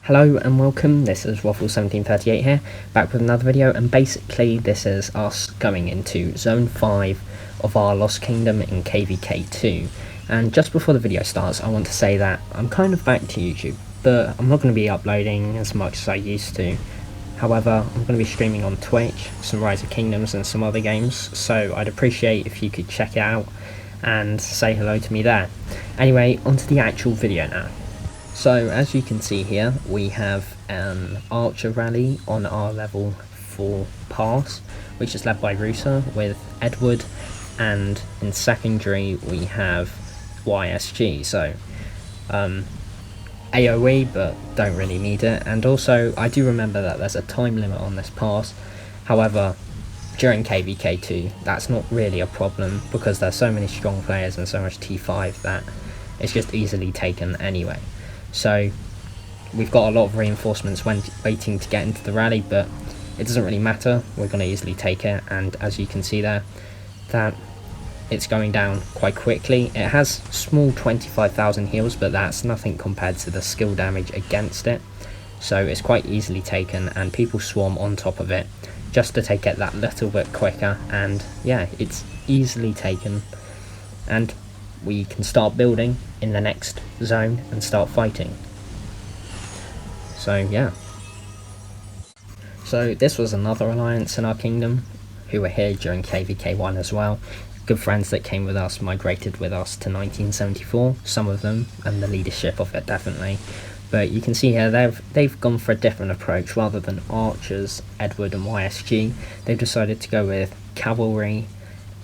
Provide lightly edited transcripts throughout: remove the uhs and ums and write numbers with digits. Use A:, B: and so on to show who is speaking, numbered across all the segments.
A: Hello and welcome, this is Waffle1738 here, back with another video, and basically this is us going into Zone 5 of our Lost Kingdom in KVK2. And just before the video starts, I want to say that I'm kind of back to YouTube, but I'm not going to be uploading as much as I used to. However, I'm going to be streaming on Twitch, some Rise of Kingdoms and some other games, so I'd appreciate if you could check it out and say hello to me there. Anyway, onto the actual video now. So as you can see here, we have an Archer rally on our level 4 pass, which is led by Rusa with Edward, and in secondary we have YSG, so AoE, but don't really need it. And also I do remember that there's a time limit on this pass. However, during KVK2 that's not really a problem because there's so many strong players and so much T5 that it's just easily taken anyway. So we've got a lot of reinforcements when waiting to get into the rally, but it doesn't really matter, we're going to easily take it. And as you can see there, that it's going down quite quickly. It has small 25,000 heals, but that's nothing compared to the skill damage against it, so it's quite easily taken, and people swarm on top of it just to take it that little bit quicker. And yeah, it's easily taken, and we can start building in the next zone and start fighting. So yeah. So this was another alliance in our kingdom who were here during KVK1 as well. Good friends that came with us, migrated with us to 1974, some of them, and the leadership of it definitely. But you can see here they've gone for a different approach. Rather than archers, Edward and YSG, they've decided to go with cavalry,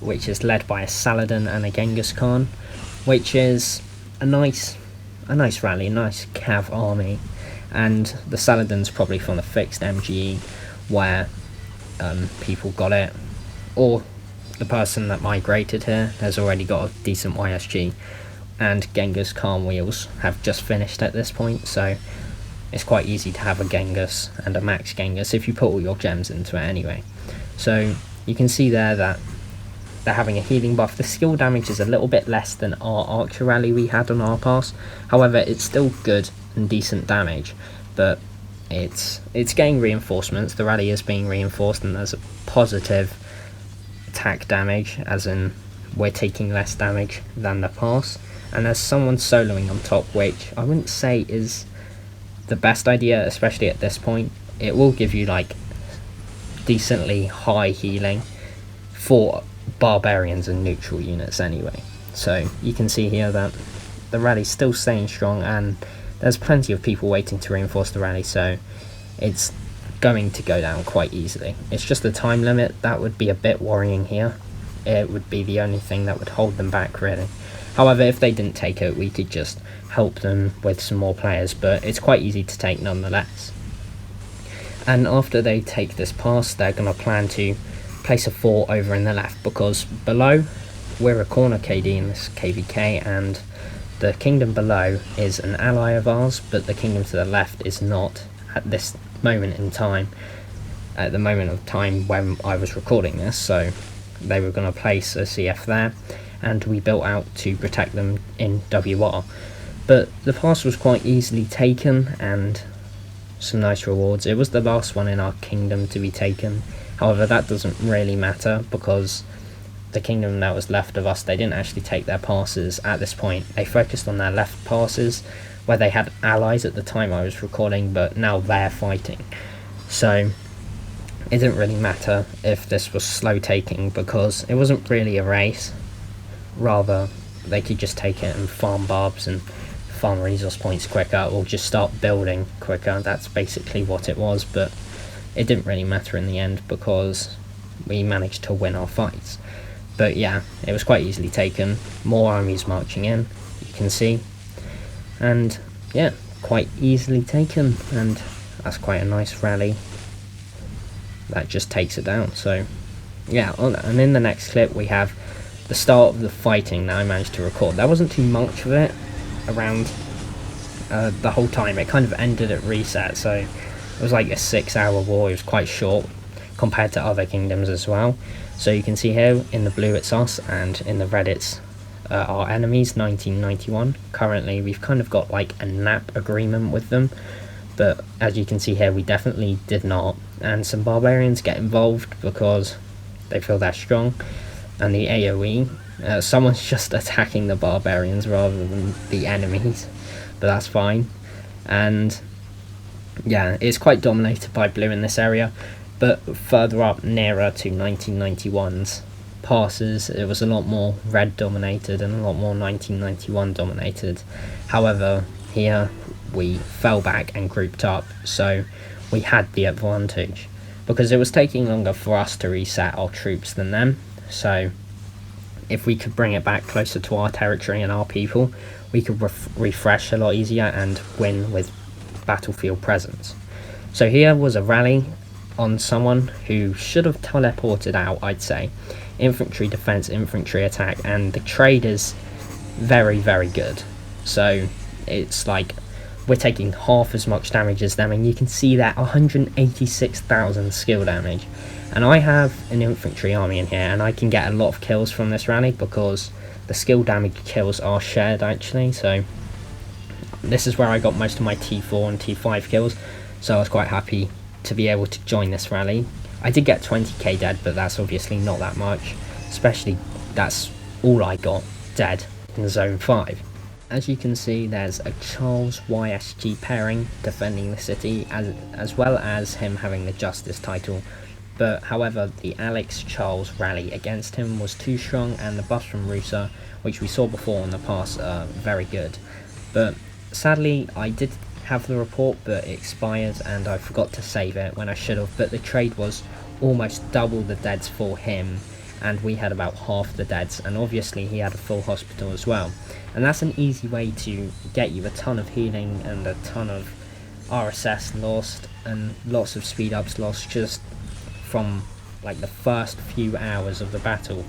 A: which is led by a Saladin and a Genghis Khan, which is a nice rally, a nice cav army. And the Saladin's probably from the fixed MGE where people got it, or the person that migrated here has already got a decent YSG, and Genghis Khan wheels have just finished at this point, so it's quite easy to have a Genghis and a max Genghis if you put all your gems into it anyway. So you can see there that they're having a healing buff. The skill damage is a little bit less than our Archer rally we had on our pass, however it's still good and decent damage, but it's getting reinforcements. The rally is being reinforced, and there's a positive attack damage, as in we're taking less damage than the pass. And there's someone soloing on top, which I wouldn't say is the best idea, especially at this point. It will give you like decently high healing for barbarians and neutral units anyway. So you can see here that the rally's still staying strong, and there's plenty of people waiting to reinforce the rally, so it's going to go down quite easily. It's just the time limit that would be a bit worrying here. It would be the only thing that would hold them back really. However, if they didn't take it, we could just help them with some more players, but it's quite easy to take nonetheless. And after they take this pass, they're going to plan to place a fort over in the left, because below we're a corner KD in this KVK, and the kingdom below is an ally of ours, but the kingdom to the left is not at this moment in time, at the moment of time when I was recording this. So they were going to place a CF there, and we built out to protect them in WR. But the pass was quite easily taken, and some nice rewards. It was the last one in our kingdom to be taken. However, that doesn't really matter, because the kingdom that was left of us, they didn't actually take their passes at this point. They focused on their left passes, where they had allies at the time I was recording, but now they're fighting. So it didn't really matter if this was slow taking, because it wasn't really a race. Rather, they could just take it and farm barbs and farm resource points quicker, or just start building quicker. That's basically what it was, but it didn't really matter in the end because we managed to win our fights. But yeah, it was quite easily taken. More armies marching in, you can see, and yeah, quite easily taken, and that's quite a nice rally that just takes it down. So yeah, and in the next clip we have the start of the fighting that I managed to record. There wasn't too much of it around the whole time. It kind of ended at reset, so it was like a 6-hour war. It was quite short compared to other kingdoms as well. So you can see here in the blue it's us, and in the red it's our enemies, 1991. Currently we've kind of got like a NAP agreement with them, but as you can see here, we definitely did not. And some barbarians get involved because they feel they're strong, and the AoE, someone's just attacking the barbarians rather than the enemies, but that's fine. And yeah, it's quite dominated by blue in this area, but further up nearer to 1991's passes, it was a lot more red dominated and a lot more 1991 dominated. However, here we fell back and grouped up, so we had the advantage because it was taking longer for us to reset our troops than them. So if we could bring it back closer to our territory and our people, we could refresh a lot easier and win with battlefield presence. So here was a rally on someone who should have teleported out, I'd say. Infantry defense, infantry attack, and the trade is very, very good. So it's like we're taking half as much damage as them, and you can see that 186,000 skill damage. And I have an infantry army in here, and I can get a lot of kills from this rally because the skill damage kills are shared actually. So this is where I got most of my T4 and T5 kills, so I was quite happy to be able to join this rally. I did get 20k dead, but that's obviously not that much, especially that's all I got dead in Zone 5. As you can see, there's a Charles YSG pairing defending the city, as well as him having the Justice title. But however, the Alex Charles rally against him was too strong, and the buffs from Rusa, which we saw before in the past, are very good. But sadly, I did have the report, but it expired and I forgot to save it when I should have. But the trade was almost double the deads for him, and we had about half the deads, and obviously he had a full hospital as well. And that's an easy way to get you a ton of healing and a ton of RSS lost and lots of speed ups lost just from like the first few hours of the battle.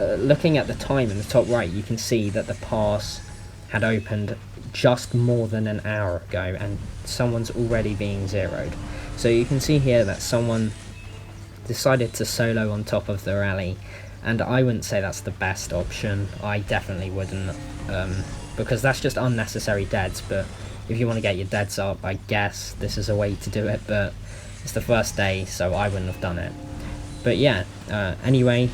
A: Looking at the time in the top right, you can see that the pass had opened just more than an hour ago and someone's already being zeroed. So you can see here that someone decided to solo on top of the rally, and I wouldn't say that's the best option. I definitely wouldn't, because that's just unnecessary deads. But if you want to get your deads up, I guess this is a way to do it, but it's the first day, so I wouldn't have done it. But yeah, anyway,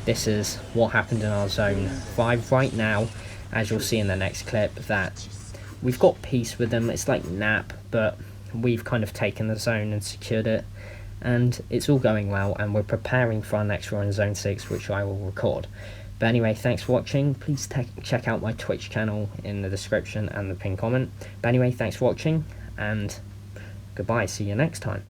A: this is what happened in our Zone 5 right now. As you'll see in the next clip, that we've got peace with them. It's like NAP, but we've kind of taken the zone and secured it, and it's all going well, and we're preparing for our next run in Zone 6, which I will record. But anyway, thanks for watching. Please check out my Twitch channel in the description and the pinned comment. But anyway, thanks for watching, and goodbye. See you next time.